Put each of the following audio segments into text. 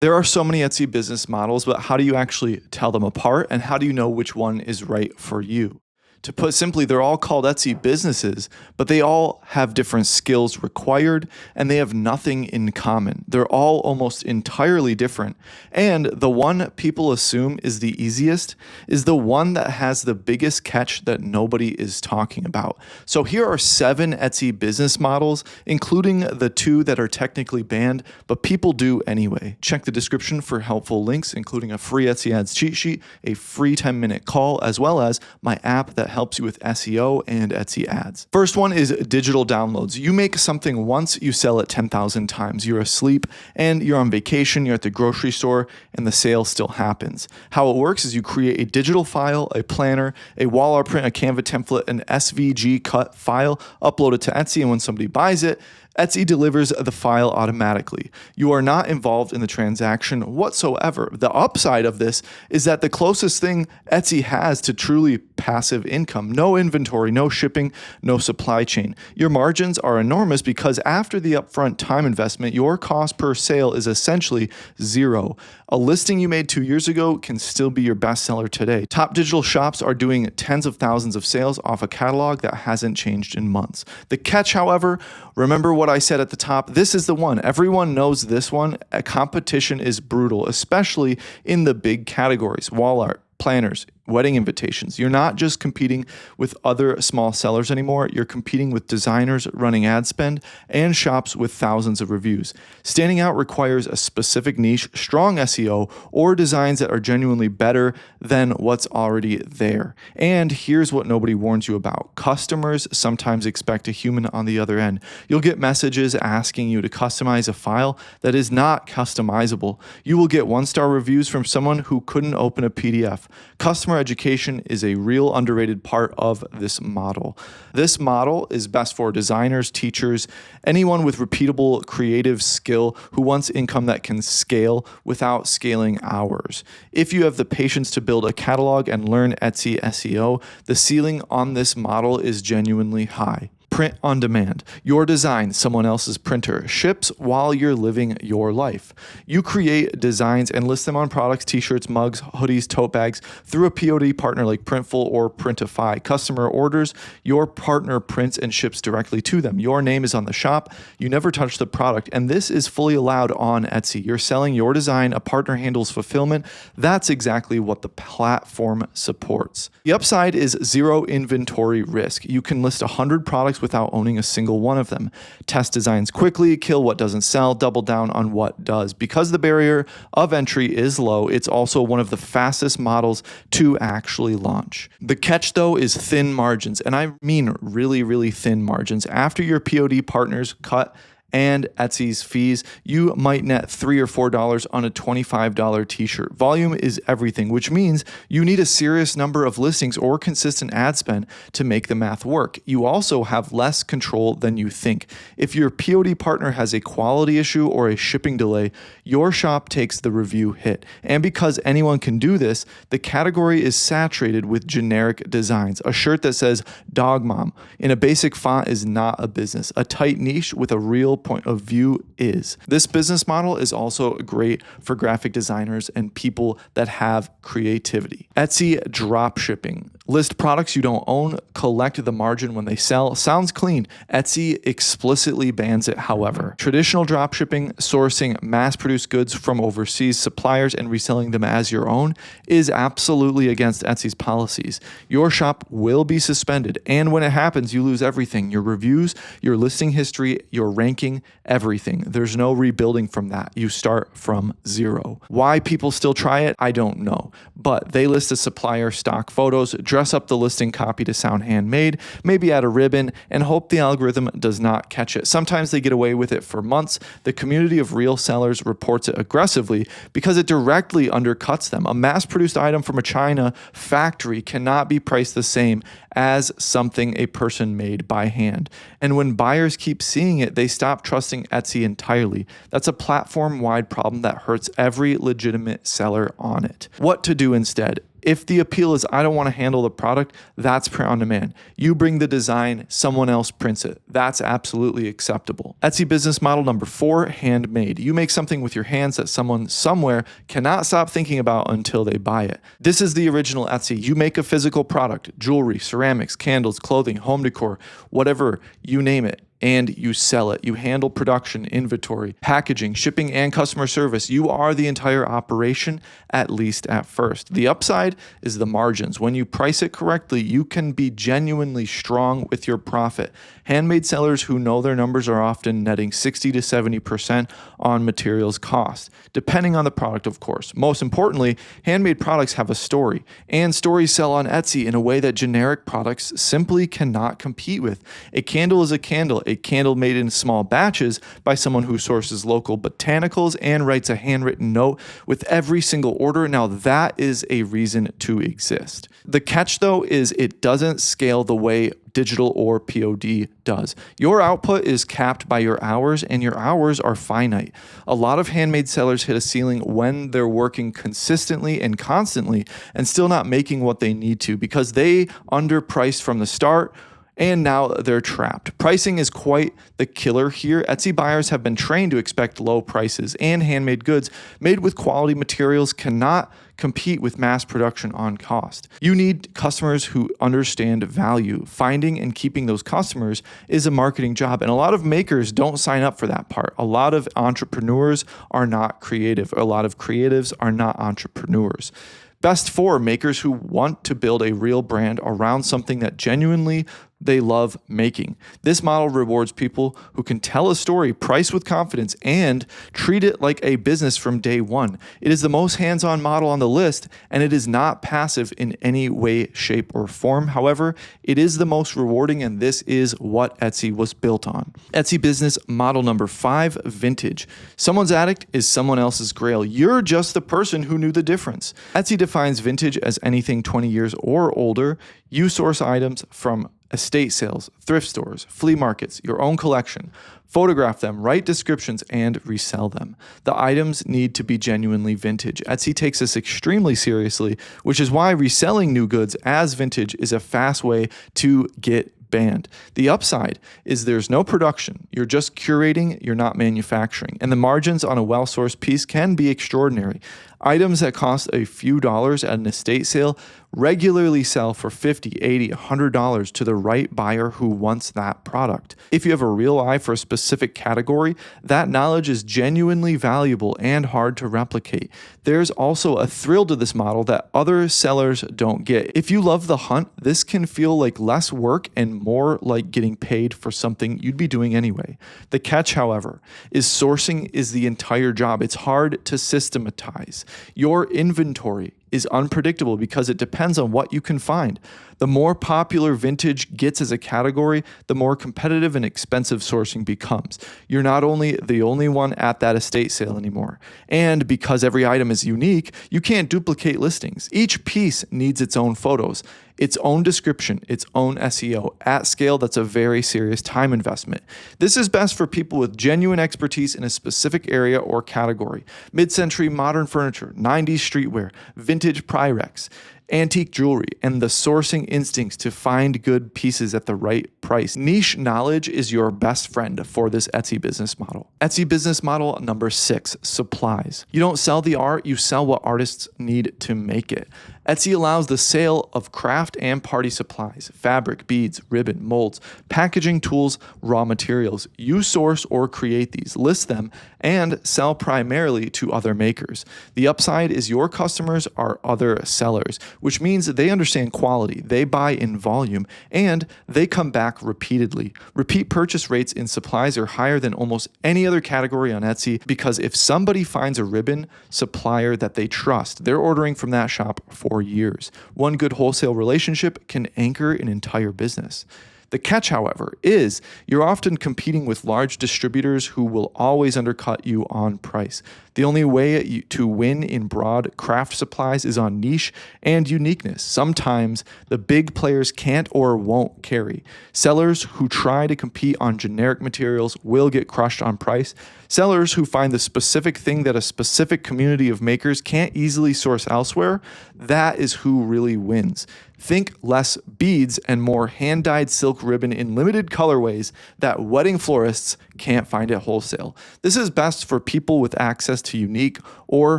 There are so many Etsy business models, but how do you actually tell them apart, and how do you know which one is right for you? To put simply, they're all called Etsy businesses, but they all have different skills required and they have nothing in common. They're all almost entirely different. And the one people assume is the easiest is the one that has the biggest catch that nobody is talking about. So here are 7 Etsy business models, including the 2 that are technically banned, but people do anyway. Check the description for helpful links, including a free Etsy Ads cheat sheet, a free 10-minute call, as well as my app that helps you with SEO and Etsy ads. First one is digital downloads. You make something once, you sell it 10,000 times. You're asleep and you're on vacation, you're at the grocery store, and the sale still happens. How it works is you create a digital file, a planner, a wall art print, a Canva template, an SVG cut file, upload it to Etsy, and when somebody buys it, Etsy delivers the file automatically. You are not involved in the transaction whatsoever. The upside of this is that the closest thing Etsy has to truly passive income: no inventory, no shipping, no supply chain. Your margins are enormous because after the upfront time investment, your cost per sale is essentially zero. A listing you made 2 years ago can still be your bestseller today. Top digital shops are doing tens of thousands of sales off a catalog that hasn't changed in months. The catch, however, remember what I said at the top, this is the one. Everyone knows this one. Competition is brutal, especially in the big categories: wall art, planners, wedding invitations. You're not just competing with other small sellers anymore. You're competing with designers running ad spend and shops with thousands of reviews. Standing out requires a specific niche, strong SEO, or designs that are genuinely better than what's already there. And here's what nobody warns you about. Customers sometimes expect a human on the other end. You'll get messages asking you to customize a file that is not customizable. You will get 1-star reviews from someone who couldn't open a PDF. Customer education is a real underrated part of this model. This model is best for designers, teachers, anyone with repeatable creative skill who wants income that can scale without scaling hours. If you have the patience to build a catalog and learn Etsy SEO, the ceiling on this model is genuinely high. Print on demand. Your design, someone else's printer, ships while you're living your life. You create designs and list them on products, t-shirts, mugs, hoodies, tote bags through a POD partner like Printful or Printify. Customer orders, your partner prints and ships directly to them. Your name is on the shop. You never touch the product, and this is fully allowed on Etsy. You're selling your design, a partner handles fulfillment. That's exactly what the platform supports. The upside is zero inventory risk. You can list 100 products without owning a single one of them. Test designs quickly, kill what doesn't sell, double down on what does. Because the barrier of entry is low, it's also one of the fastest models to actually launch. The catch, though, is thin margins, and I mean really, really thin margins. After your POD partners cut and Etsy's fees, you might net $3 or $4 on a $25 t-shirt. Volume is everything, which means you need a serious number of listings or consistent ad spend to make the math work. You also have less control than you think. If your POD partner has a quality issue or a shipping delay, your shop takes the review hit. And because anyone can do this, the category is saturated with generic designs. A shirt that says Dog Mom in a basic font is not a business. A tight niche with a real point of view is. This business model is also great for graphic designers and people that have creativity. Etsy dropshipping. List products you don't own, collect the margin when they sell. Sounds clean. Etsy explicitly bans it, however. Traditional dropshipping, sourcing mass-produced goods from overseas suppliers and reselling them as your own, is absolutely against Etsy's policies. Your shop will be suspended, and when it happens, you lose everything. Your reviews, your listing history, your ranking, everything. There's no rebuilding from that. You start from zero. Why people still try it, I don't know. But they list the supplier stock photos, dress up the listing copy to sound handmade, maybe add a ribbon, and hope the algorithm does not catch it. Sometimes they get away with it for months. The community of real sellers reports it aggressively because it directly undercuts them. A mass-produced item from a China factory cannot be priced the same as something a person made by hand. And when buyers keep seeing it, they stop trusting Etsy entirely. That's a platform-wide problem that hurts every legitimate seller on it. What to do instead? If the appeal is I don't want to handle the product, that's print on demand. You bring the design, someone else prints it. That's absolutely acceptable. Etsy business model number 4, handmade. You make something with your hands that someone somewhere cannot stop thinking about until they buy it. This is the original Etsy. You make a physical product, jewelry, ceramics, candles, clothing, home decor, whatever, you name it, and you sell it. You handle production, inventory, packaging, shipping, and customer service. You are the entire operation, at least at first. The upside is the margins. When you price it correctly, you can be genuinely strong with your profit. Handmade sellers who know their numbers are often netting 60 to 70% on materials cost, depending on the product, of course. Most importantly, handmade products have a story, and stories sell on Etsy in a way that generic products simply cannot compete with. A candle is a candle made in small batches by someone who sources local botanicals and writes a handwritten note with every single order. Now that is a reason to exist. The catch though is it doesn't scale the way digital or POD does. Your output is capped by your hours, and your hours are finite. A lot of handmade sellers hit a ceiling when they're working consistently and constantly and still not making what they need to because they underpriced from the start, and now they're trapped. Pricing is quite the killer here. Etsy buyers have been trained to expect low prices, and handmade goods made with quality materials cannot compete with mass production on cost. You need customers who understand value. Finding and keeping those customers is a marketing job, and a lot of makers don't sign up for that part. A lot of entrepreneurs are not creative. A lot of creatives are not entrepreneurs. Best for makers who want to build a real brand around something that genuinely they love making. This model rewards people who can tell a story, price with confidence, and treat it like a business from day one. It is the most hands-on model on the list, and it is not passive in any way, shape, or form. However, it is the most rewarding, and this is what Etsy was built on. Etsy business model number 5, vintage. Someone's attic is someone else's grail. You're just the person who knew the difference. Etsy defines vintage as anything 20 years or older. You source items from estate sales, thrift stores, flea markets, your own collection. Photograph them, write descriptions, and resell them. The items need to be genuinely vintage. Etsy takes this extremely seriously, which is why reselling new goods as vintage is a fast way to get banned. The upside is there's no production. You're just curating, you're not manufacturing. And the margins on a well-sourced piece can be extraordinary. Items that cost a few dollars at an estate sale regularly sell for $50, $80, $100 to the right buyer who wants that product. If you have a real eye for a specific category, that knowledge is genuinely valuable and hard to replicate. There's also a thrill to this model that other sellers don't get. If you love the hunt, this can feel like less work and more like getting paid for something you'd be doing anyway. The catch, however, is sourcing is the entire job. It's hard to systematize. Your inventory is unpredictable because it depends on what you can find. The more popular vintage gets as a category, the more competitive and expensive sourcing becomes. You're not only the only one at that estate sale anymore. And because every item is unique, you can't duplicate listings. Each piece needs its own photos, its own description, its own SEO. At scale, that's a very serious time investment. This is best for people with genuine expertise in a specific area or category. Mid-century modern furniture, 90s streetwear, vintage Pyrex, antique jewelry, and the sourcing instincts to find good pieces at the right price. Niche knowledge is your best friend for this Etsy business model. Etsy business model number 6, supplies. You don't sell the art, you sell what artists need to make it. Etsy allows the sale of craft and party supplies, fabric, beads, ribbon, molds, packaging tools, raw materials. You source or create these, list them, and sell primarily to other makers. The upside is your customers are other sellers, which means that they understand quality, they buy in volume, and they come back repeatedly. Repeat purchase rates in supplies are higher than almost any other category on Etsy because if somebody finds a ribbon supplier that they trust, they're ordering from that shop for years. One good wholesale relationship can anchor an entire business. The catch, however, is you're often competing with large distributors who will always undercut you on price. The only way to win in broad craft supplies is on niche and uniqueness. Sometimes the big players can't or won't carry. Sellers who try to compete on generic materials will get crushed on price. Sellers who find the specific thing that a specific community of makers can't easily source elsewhere, that is who really wins. Think less beads and more hand-dyed silk ribbon in limited colorways that wedding florists can't find at wholesale. This is best for people with access to unique or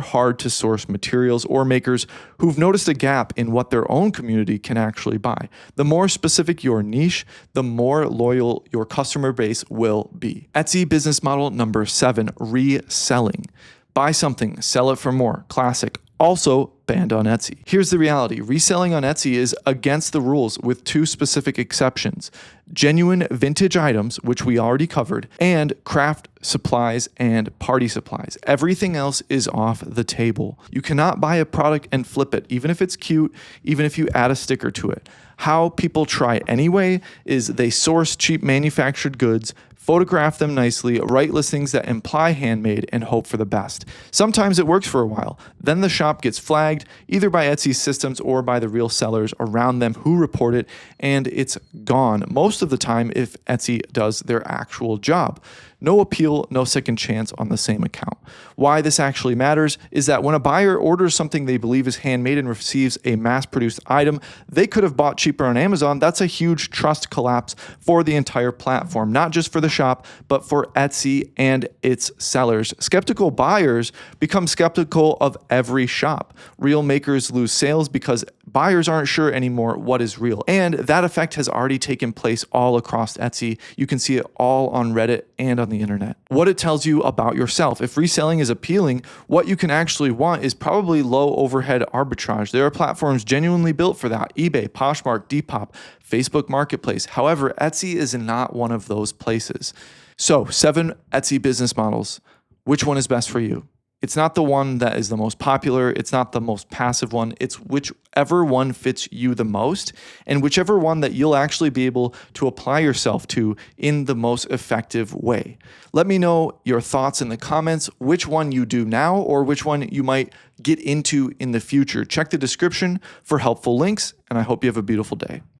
hard-to-source materials or makers who've noticed a gap in what their own community can actually buy. The more specific your niche, the more loyal your customer base will be. Etsy business model number 7, reselling. Buy something, sell it for more. Classic. Also banned on Etsy. Here's the reality. Reselling on Etsy is against the rules with 2 specific exceptions: genuine vintage items, which we already covered, and craft supplies and party supplies. Everything else is off the table. You cannot buy a product and flip it, even if it's cute, even if you add a sticker to it. How people try anyway is they source cheap manufactured goods, photograph them nicely, write listings that imply handmade, and hope for the best. Sometimes it works for a while. Then the shop gets flagged, either by Etsy's systems or by the real sellers around them who report it, and it's gone most of the time if Etsy does their actual job. No appeal, no second chance on the same account. Why this actually matters is that when a buyer orders something they believe is handmade and receives a mass-produced item they could have bought cheaper on Amazon, that's a huge trust collapse for the entire platform, not just for the shop, but for Etsy and its sellers. Skeptical buyers become skeptical of every shop. Real makers lose sales because buyers aren't sure anymore what is real. And that effect has already taken place all across Etsy. You can see it all on Reddit and on the internet. What it tells you about yourself. If reselling is appealing, what you can actually want is probably low overhead arbitrage. There are platforms genuinely built for that: eBay, Poshmark, Depop, Facebook Marketplace. However, Etsy is not one of those places. So 7 Etsy business models. Which one is best for you? It's not the one that is the most popular. It's not the most passive one. It's whichever one fits you the most and whichever one that you'll actually be able to apply yourself to in the most effective way. Let me know your thoughts in the comments, which one you do now or which one you might get into in the future. Check the description for helpful links, and I hope you have a beautiful day.